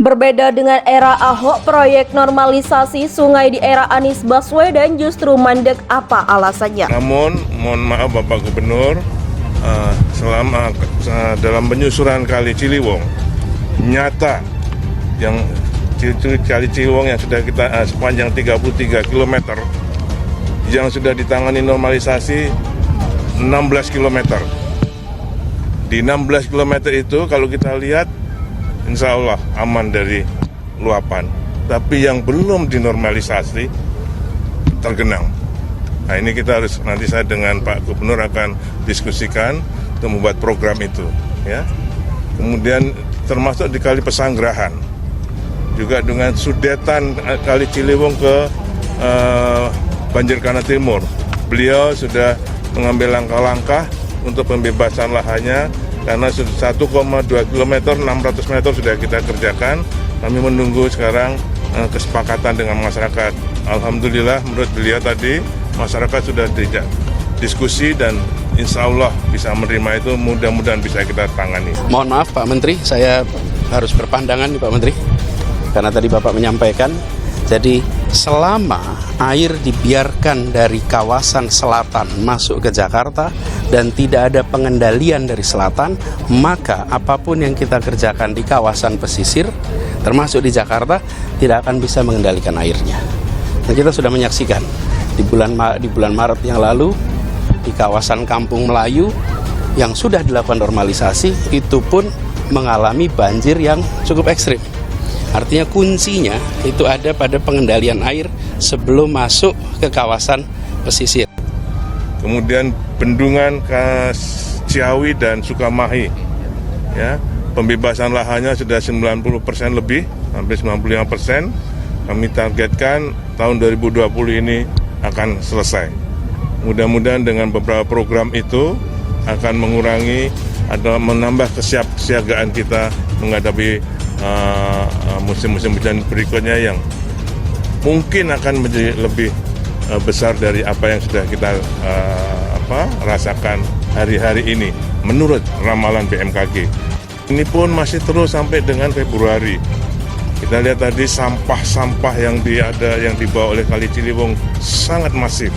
Berbeda dengan era Ahok, proyek normalisasi sungai di era Anies Baswedan justru mandek. Apa alasannya? Namun, mohon maaf Bapak Gubernur, selama dalam penyusuran Kali Ciliwung, nyata yang Kali Ciliwung yang sudah kita sepanjang 33 km yang sudah ditangani normalisasi 16 km. Di 16 km itu kalau kita lihat insya Allah aman dari luapan, tapi yang belum dinormalisasi tergenang. Nah ini kita harus, nanti saya dengan Pak Gubernur akan diskusikan untuk membuat program itu, ya. Kemudian termasuk di Kali Pesanggerahan, juga dengan sudetan Kali Ciliwung ke Banjir Kanal Timur. Beliau sudah mengambil langkah-langkah untuk pembebasan lahannya, karena 1,2 km 600 meter sudah kita kerjakan. Kami menunggu sekarang kesepakatan dengan masyarakat. Alhamdulillah menurut beliau tadi masyarakat sudah diskusi dan insya Allah bisa menerima itu, mudah-mudahan bisa kita tangani. Mohon maaf Pak Menteri, saya harus berpandangan nih Pak Menteri, karena tadi Bapak menyampaikan, jadi selama air dibiarkan dari kawasan selatan masuk ke Jakarta dan tidak ada pengendalian dari selatan, maka apapun yang kita kerjakan di kawasan pesisir, termasuk di Jakarta, tidak akan bisa mengendalikan airnya. Nah, kita sudah menyaksikan di bulan Maret yang lalu di kawasan Kampung Melayu yang sudah dilakukan normalisasi, itu pun mengalami banjir yang cukup ekstrim. Artinya kuncinya itu ada pada pengendalian air sebelum masuk ke kawasan pesisir. Kemudian bendungan Ciawi dan Sukamahi, ya, pembebasan lahannya sudah 90% lebih, hampir 95%. Kami targetkan tahun 2020 ini akan selesai. Mudah-mudahan dengan beberapa program itu akan mengurangi atau menambah kesiapsiagaan kita menghadapi musim-musim hujan berikutnya yang mungkin akan menjadi lebih besar dari apa yang sudah kita rasakan hari-hari ini menurut ramalan BMKG. Ini pun masih terus sampai dengan Februari. Kita lihat tadi sampah-sampah yang dibawa oleh Kali Ciliwung sangat masif.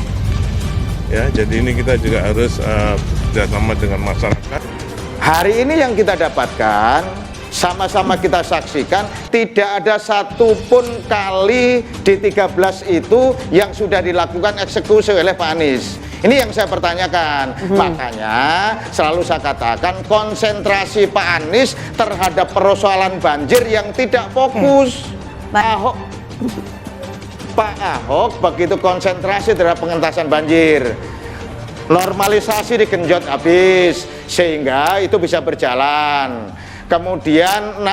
Ya, jadi ini kita juga harus bekerjasama dengan masyarakat. Hari ini yang kita dapatkan, sama-sama kita saksikan, tidak ada satupun kali di 13 itu yang sudah dilakukan eksekusi oleh Pak Anies. Ini yang saya pertanyakan. Makanya selalu saya katakan konsentrasi Pak Anies terhadap persoalan banjir yang tidak fokus. Pak Ahok begitu konsentrasi terhadap pengentasan banjir, normalisasi digenjot habis sehingga itu bisa berjalan. Kemudian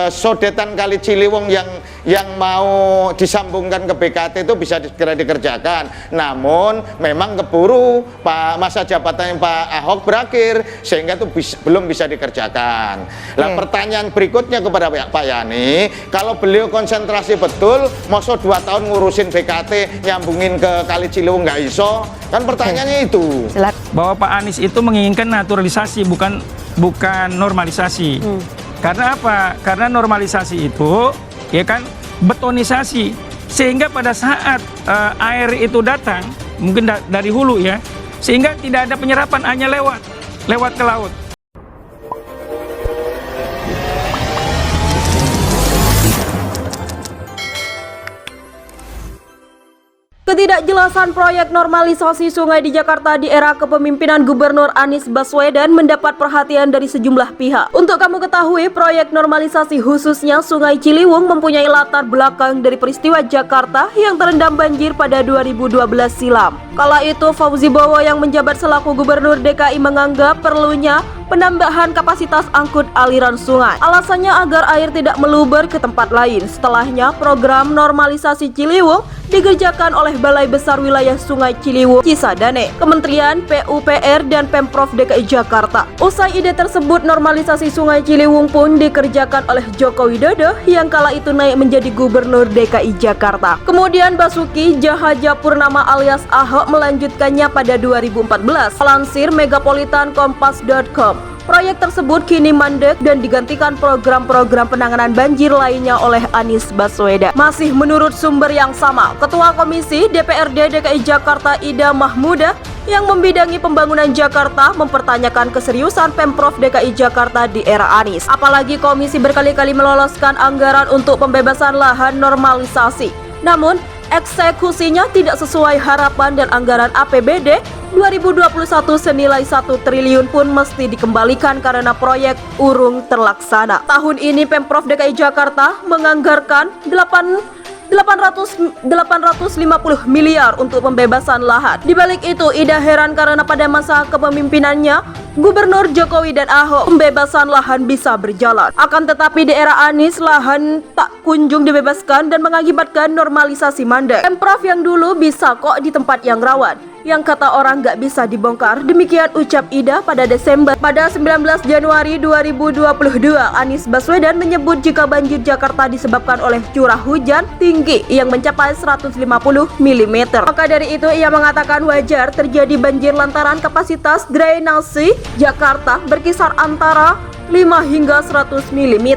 sodetan Kali Ciliwung yang mau disambungkan ke BKT itu bisa segera dikerjakan. Namun memang keburu masa jabatannya Pak Ahok berakhir sehingga itu belum bisa dikerjakan. Nah, pertanyaan berikutnya kepada Pak Yani, kalau beliau konsentrasi betul, masa 2 tahun ngurusin BKT nyambungin ke Kali Ciliwung nggak iso? Kan pertanyaannya itu. Bahwa Pak Anies itu menginginkan naturalisasi, bukan normalisasi. Karena apa? Karena normalisasi itu ya kan betonisasi, sehingga pada saat air itu datang mungkin dari hulu ya, sehingga tidak ada penyerapan, hanya lewat ke laut. Ketidakjelasan proyek normalisasi sungai di Jakarta di era kepemimpinan Gubernur Anies Baswedan mendapat perhatian dari sejumlah pihak. Untuk kamu ketahui, proyek normalisasi khususnya Sungai Ciliwung mempunyai latar belakang dari peristiwa Jakarta yang terendam banjir pada 2012 silam. Kala itu Fauzi Bowo yang menjabat selaku Gubernur DKI menganggap perlunya penambahan kapasitas angkut aliran sungai. Alasannya agar air tidak meluber ke tempat lain. Setelahnya, program normalisasi Ciliwung dikerjakan oleh Balai Besar Wilayah Sungai Ciliwung Cisadane, Kementerian PUPR dan Pemprov DKI Jakarta. Usai ide tersebut, normalisasi Sungai Ciliwung pun dikerjakan oleh Joko Widodo yang kala itu naik menjadi Gubernur DKI Jakarta. Kemudian Basuki Cahayapurnama alias Ahok melanjutkannya pada 2014. Lansir Megapolitan Kompas.com. Proyek tersebut kini mandek dan digantikan program-program penanganan banjir lainnya oleh Anies Baswedan. Masih menurut sumber yang sama, Ketua Komisi DPRD DKI Jakarta Ida Mahmudah yang membidangi pembangunan Jakarta mempertanyakan keseriusan Pemprov DKI Jakarta di era Anies. Apalagi komisi berkali-kali meloloskan anggaran untuk pembebasan lahan normalisasi. Namun, eksekusinya tidak sesuai harapan dan anggaran APBD 2021 senilai 1 triliun pun mesti dikembalikan karena proyek urung terlaksana. Tahun ini Pemprov DKI Jakarta menganggarkan 850 miliar untuk pembebasan lahan. Di balik itu, Ida heran karena pada masa kepemimpinannya Gubernur Jokowi dan Ahok pembebasan lahan bisa berjalan. Akan tetapi di era Anies lahan tak kunjung dibebaskan dan mengakibatkan normalisasi mandek. Pemprov yang dulu bisa kok di tempat yang rawan, yang kata orang gak bisa dibongkar. Demikian ucap Ida pada Desember. Pada 19 Januari 2022, Anies Baswedan menyebut jika banjir Jakarta disebabkan oleh curah hujan tinggi yang mencapai 150 mm. Maka dari itu ia mengatakan wajar terjadi banjir lantaran kapasitas drainase Jakarta berkisar antara 5 hingga 100 mm.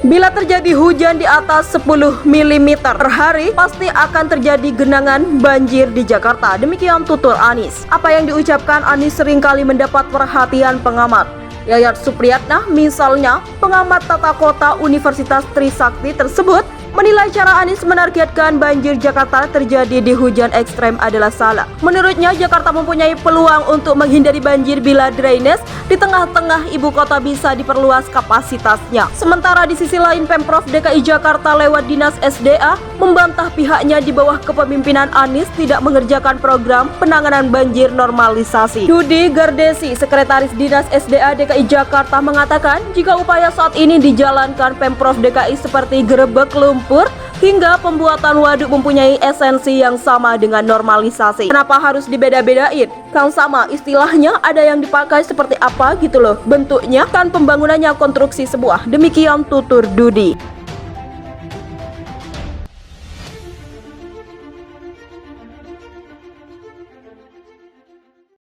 Bila terjadi hujan di atas 10 mm per hari, pasti akan terjadi genangan banjir di Jakarta. Demikian tutur Anies. Apa yang diucapkan Anies seringkali mendapat perhatian pengamat. Yayat Supriyatna misalnya, pengamat tata kota Universitas Trisakti tersebut menilai cara Anies menargetkan banjir Jakarta terjadi di hujan ekstrem adalah salah. Menurutnya, Jakarta mempunyai peluang untuk menghindari banjir bila drainase di tengah-tengah ibu kota bisa diperluas kapasitasnya. Sementara di sisi lain, Pemprov DKI Jakarta lewat Dinas SDA membantah pihaknya di bawah kepemimpinan Anies tidak mengerjakan program penanganan banjir normalisasi. Dudi Gardesi, Sekretaris Dinas SDA DKI Jakarta mengatakan jika upaya saat ini dijalankan Pemprov DKI seperti gerebek lumpur hingga pembuatan waduk mempunyai esensi yang sama dengan normalisasi. Kenapa harus dibeda-bedain? Kan sama istilahnya, ada yang dipakai seperti apa gitu loh bentuknya, kan pembangunannya konstruksi sebuah. Demikian tutur Dudi.